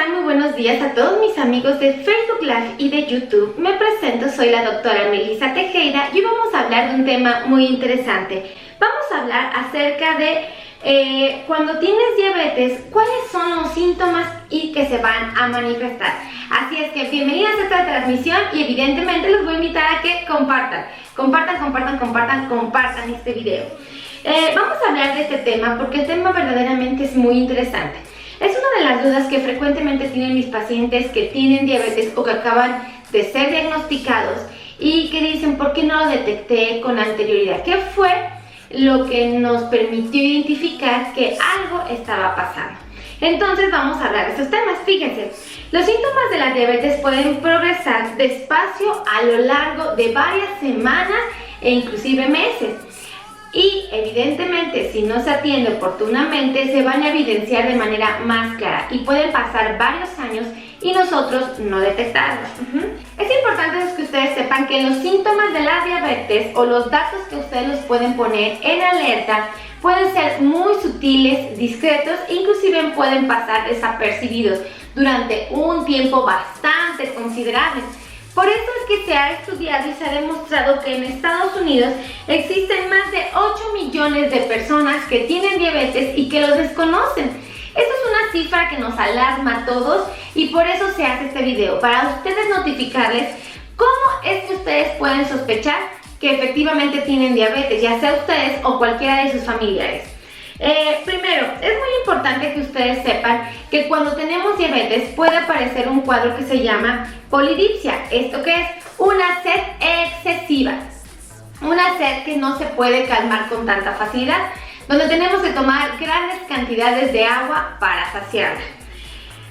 están? Muy buenos días a todos mis amigos de Facebook Live y de YouTube. Me presento, soy la doctora Melissa Tejeda y hoy vamos a hablar de un tema muy interesante. Vamos a hablar acerca de cuando tienes diabetes, cuáles son los síntomas y que se van a manifestar. Así es que bienvenidas a esta transmisión y evidentemente los voy a invitar a que compartan este video. Vamos a hablar de este tema porque el tema verdaderamente es muy interesante. Es una de las dudas que frecuentemente tienen mis pacientes que tienen diabetes o que acaban de ser diagnosticados y que dicen, ¿por qué no lo detecté con anterioridad? ¿Qué fue lo que nos permitió identificar que algo estaba pasando? Entonces vamos a hablar de estos temas. Fíjense, los síntomas de la diabetes pueden progresar despacio a lo largo de varias semanas e inclusive meses. Y evidentemente, si no se atiende oportunamente, se van a evidenciar de manera más clara y pueden pasar varios años y nosotros no detectarlos. Es importante que ustedes sepan que los síntomas de la diabetes o los datos que ustedes los pueden poner en alerta pueden ser muy sutiles, discretos e inclusive pueden pasar desapercibidos durante un tiempo bastante considerable. Por eso es que se ha estudiado y se ha demostrado que en Estados Unidos existen más de 8 millones de personas que tienen diabetes y que los desconocen. Esto es una cifra que nos alarma a todos y por eso se hace este video, para ustedes notificarles cómo es que ustedes pueden sospechar que efectivamente tienen diabetes, ya sea ustedes o cualquiera de sus familiares. Primero, es muy importante que ustedes sepan que cuando tenemos diabetes puede aparecer un cuadro que se llama polidipsia. ¿Esto qué es? Una sed excesiva, una sed que no se puede calmar con tanta facilidad, donde tenemos que tomar grandes cantidades de agua para saciarla.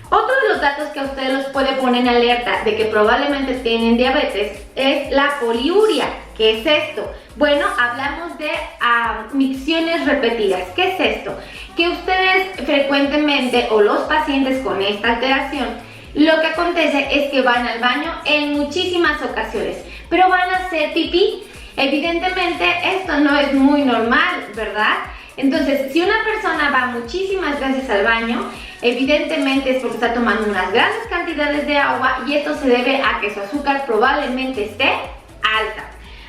Otro de los datos que a ustedes los puede poner en alerta de que probablemente tienen diabetes es la poliuria. ¿Qué es esto? Bueno, hablamos de micciones repetidas. ¿Qué es esto? Que ustedes frecuentemente o los pacientes con esta alteración, lo que acontece es que van al baño en muchísimas ocasiones, pero van a hacer pipí. Evidentemente esto no es muy normal, ¿verdad? Entonces, si una persona va muchísimas veces al baño, evidentemente es porque está tomando unas grandes cantidades de agua y esto se debe a que su azúcar probablemente esté alta.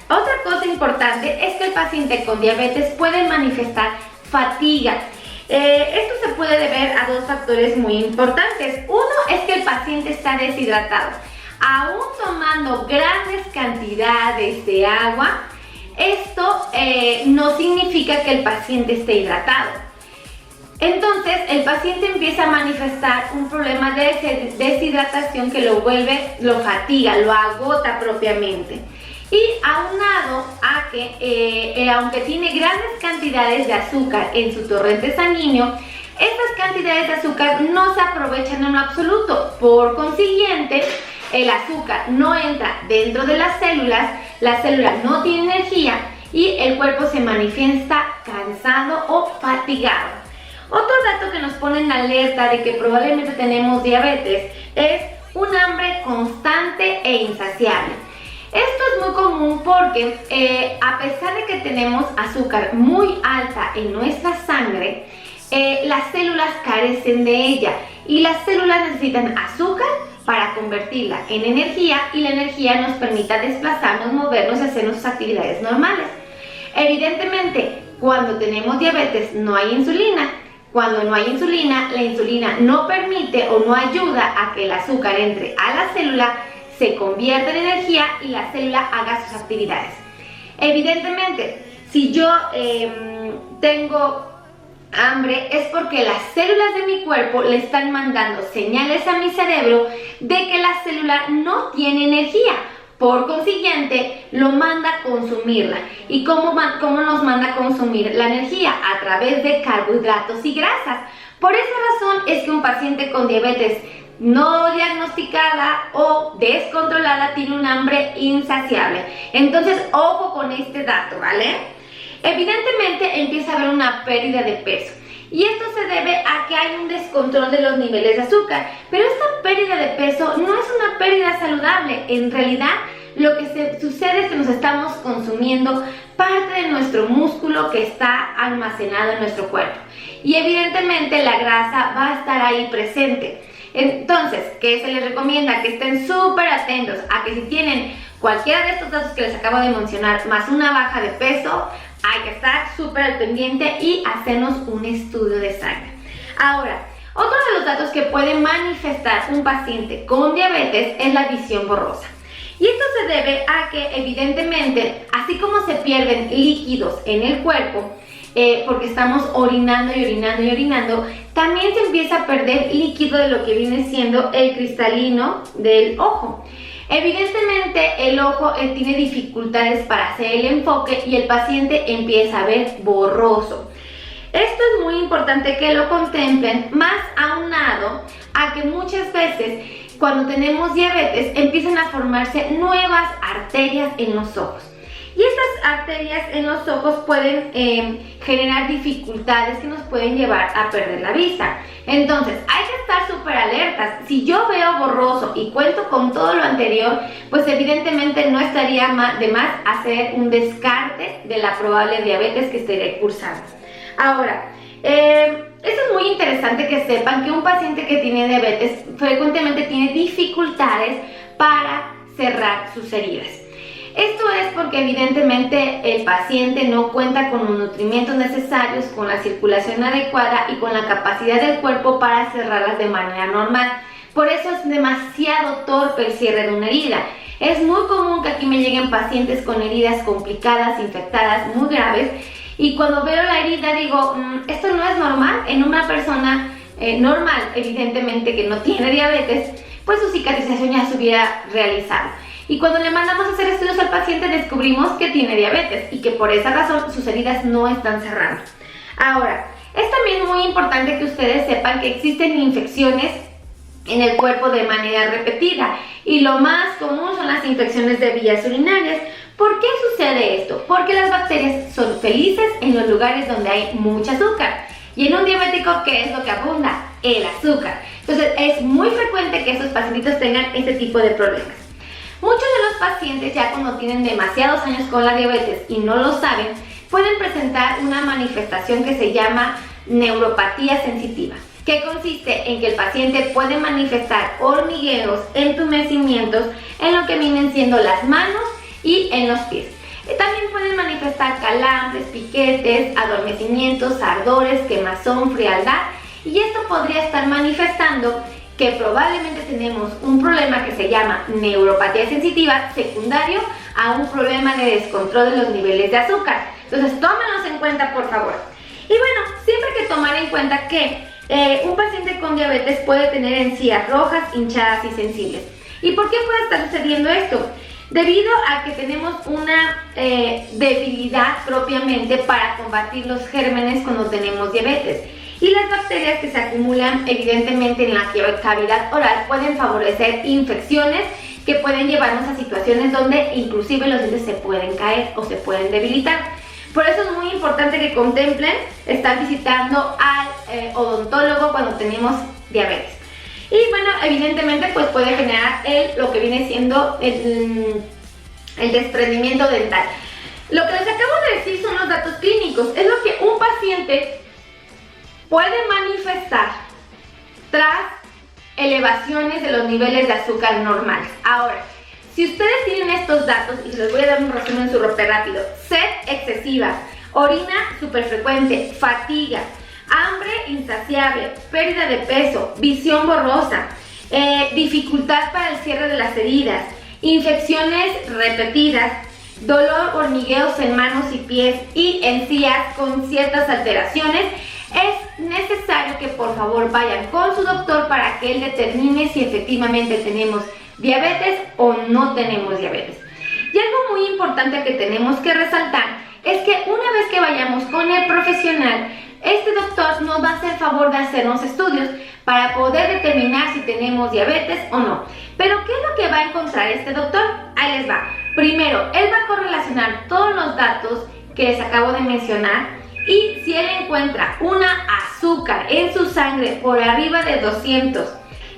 Otra cosa importante es que el paciente con diabetes puede manifestar fatiga. Esto se puede deber a dos factores muy importantes. Uno es que el paciente está deshidratado. Aún tomando grandes cantidades de agua, esto no significa que el paciente esté hidratado. Entonces el paciente empieza a manifestar un problema de deshidratación que lo fatiga, lo agota propiamente. Y aunado a que aunque tiene grandes cantidades de azúcar en su torrente sanguíneo, estas cantidades de azúcar no se aprovechan en lo absoluto. Por consiguiente, el azúcar no entra dentro de las células, la célula no tiene energía y el cuerpo se manifiesta cansado o fatigado. Otro dato que nos pone en alerta de que probablemente tenemos diabetes es un hambre constante e insaciable. Esto es muy común porque a pesar de que tenemos azúcar muy alta en nuestra sangre, las células carecen de ella y las células necesitan azúcar para convertirla en energía y la energía nos permita desplazarnos, movernos y hacer nuestras actividades normales. Evidentemente, cuando tenemos diabetes no hay insulina. Cuando no hay insulina, la insulina no permite o no ayuda a que el azúcar entre a la célula, se convierta en energía y la célula haga sus actividades. Evidentemente, si yo tengo hambre es porque las células de mi cuerpo le están mandando señales a mi cerebro de que la célula no tiene energía. Por consiguiente, lo manda a consumirla. ¿Y cómo nos manda a consumir la energía? A través de carbohidratos y grasas. Por esa razón es que un paciente con diabetes no diagnosticada o descontrolada tiene un hambre insaciable. Entonces, ojo con este dato, ¿vale? Evidentemente empieza a haber una pérdida de peso y esto se debe a que hay un descontrol de los niveles de azúcar, pero esta pérdida de peso no es una pérdida saludable. En realidad lo que sucede es que nos estamos consumiendo parte de nuestro músculo que está almacenado en nuestro cuerpo y evidentemente la grasa va a estar ahí presente. Entonces, ¿qué se les recomienda? Que estén súper atentos a que si tienen cualquiera de estos datos que les acabo de mencionar, más una baja de peso, hay que estar súper al pendiente y hacernos un estudio de sangre. Ahora, otro de los datos que puede manifestar un paciente con diabetes es la visión borrosa. Y esto se debe a que evidentemente, así como se pierden líquidos en el cuerpo, porque estamos orinando y orinando y orinando, también se empieza a perder líquido de lo que viene siendo el cristalino del ojo. Evidentemente el ojo tiene dificultades para hacer el enfoque y el paciente empieza a ver borroso. Esto es muy importante que lo contemplen, más aunado a que muchas veces cuando tenemos diabetes empiezan a formarse nuevas arterias en los ojos. Y estas arterias en los ojos pueden generar dificultades que nos pueden llevar a perder la vista. Entonces, hay que estar súper alertas. Si yo veo borroso y cuento con todo lo anterior, pues evidentemente no estaría de más hacer un descarte de la probable diabetes que estaré cursando. Ahora, esto es muy interesante que sepan que un paciente que tiene diabetes frecuentemente tiene dificultades para cerrar sus heridas. Esto es porque evidentemente el paciente no cuenta con los nutrimentos necesarios, con la circulación adecuada y con la capacidad del cuerpo para cerrarlas de manera normal. Por eso es demasiado torpe el cierre de una herida. Es muy común que aquí me lleguen pacientes con heridas complicadas, infectadas, muy graves, y cuando veo la herida digo, esto no es normal en una persona normal, evidentemente que no tiene diabetes, pues su cicatrización ya se hubiera realizado. Y cuando le mandamos a hacer estudios al paciente descubrimos que tiene diabetes y que por esa razón sus heridas no están cerrando. Ahora, es también muy importante que ustedes sepan que existen infecciones en el cuerpo de manera repetida y lo más común son las infecciones de vías urinarias. ¿Por qué sucede esto? Porque las bacterias son felices en los lugares donde hay mucho azúcar. Y en un diabético, ¿qué es lo que abunda? El azúcar. Entonces es muy frecuente que esos pacientitos tengan este tipo de problemas. Muchos de los pacientes ya cuando tienen demasiados años con la diabetes y no lo saben, pueden presentar una manifestación que se llama neuropatía sensitiva, que consiste en que el paciente puede manifestar hormigueos, entumecimientos en lo que vienen siendo las manos y en los pies. También pueden manifestar calambres, piquetes, adormecimientos, ardores, quemazón, frialdad, y esto podría estar manifestando que probablemente tenemos un problema que se llama neuropatía sensitiva secundario a un problema de descontrol de los niveles de azúcar. Entonces tómenlos en cuenta, por favor. Y bueno, siempre hay que tomar en cuenta que un paciente con diabetes puede tener encías rojas, hinchadas y sensibles. ¿Y por qué puede estar sucediendo esto? Debido a que tenemos una debilidad propiamente para combatir los gérmenes cuando tenemos diabetes. Y las bacterias que se acumulan evidentemente en la cavidad oral pueden favorecer infecciones que pueden llevarnos a situaciones donde inclusive los dientes se pueden caer o se pueden debilitar. Por eso es muy importante que contemplen estar visitando al odontólogo cuando tenemos diabetes. Y bueno, evidentemente pues puede generar lo que viene siendo el desprendimiento dental. Lo que les acabo de decir son los datos clínicos, es lo que un paciente puede manifestar tras elevaciones de los niveles de azúcar normales. Ahora, si ustedes tienen estos datos, y les voy a dar un resumen súper rápido: sed excesiva, orina súper frecuente, fatiga, hambre insaciable, pérdida de peso, visión borrosa, dificultad para el cierre de las heridas, infecciones repetidas, dolor, hormigueos en manos y pies y encías con ciertas alteraciones, es necesario que por favor vayan con su doctor para que él determine si efectivamente tenemos diabetes o no tenemos diabetes. Y algo muy importante que tenemos que resaltar es que una vez que vayamos con el profesional, este doctor nos va a hacer favor de hacernos estudios para poder determinar si tenemos diabetes o no. Pero ¿qué es lo que va a encontrar este doctor? Ahí les va. Primero, él va a correlacionar todos los datos que les acabo de mencionar, y si él encuentra una azúcar en su sangre por arriba de 200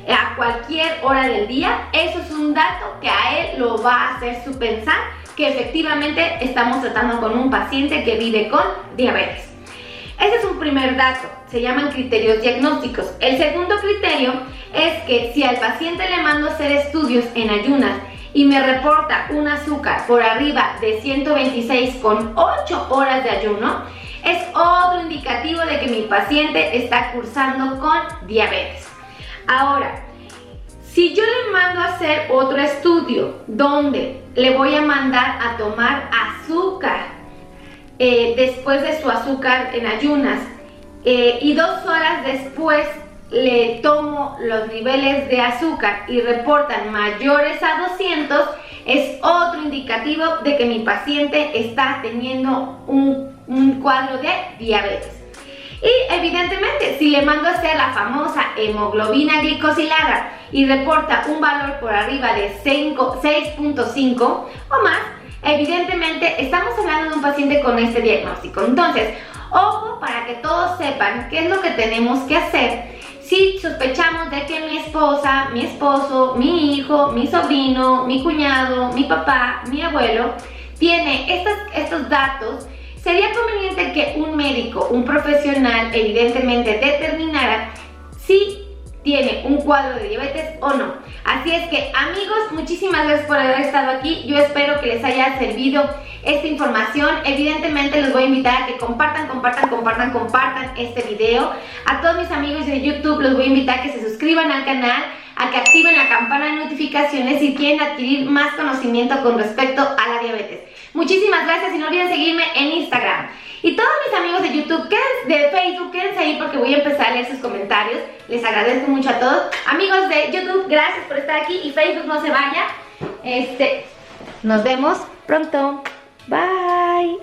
a cualquier hora del día, eso es un dato que a él lo va a hacer pensar que efectivamente estamos tratando con un paciente que vive con diabetes. Ese es un primer dato, se llaman criterios diagnósticos. El segundo criterio es que si al paciente le mando a hacer estudios en ayunas y me reporta un azúcar por arriba de 126 con 8 horas de ayuno, es otro indicativo de que mi paciente está cursando con diabetes. Ahora, si yo le mando a hacer otro estudio donde le voy a mandar a tomar azúcar después de su azúcar en ayunas y 2 horas después le tomo los niveles de azúcar y reportan mayores a 200, es otro indicativo de que mi paciente está teniendo un cuadro de diabetes. Y evidentemente, si le mando a hacer la famosa hemoglobina glicosilada y reporta un valor por arriba de 6.5 o más, evidentemente estamos hablando de un paciente con este diagnóstico. Entonces, ojo para que todos sepan qué es lo que tenemos que hacer si sospechamos de que mi esposa, mi esposo, mi hijo, mi sobrino, mi cuñado, mi papá, mi abuelo tiene estos datos. Sería conveniente que un médico, un profesional, evidentemente determinara si tiene un cuadro de diabetes o no. Así es que, amigos, muchísimas gracias por haber estado aquí. Yo espero que les haya servido esta información. Evidentemente los voy a invitar a que compartan este video. A todos mis amigos de YouTube los voy a invitar a que se suscriban al canal, a que activen la campana de notificaciones si quieren adquirir más conocimiento con respecto a la diabetes. Muchísimas gracias y no olviden seguirme en Instagram. Y todos mis amigos de YouTube, de Facebook, quédense ahí porque voy a empezar a leer sus comentarios. Les agradezco mucho a todos. Amigos de YouTube, gracias por estar aquí y Facebook, no se vaya. Nos vemos pronto. Bye.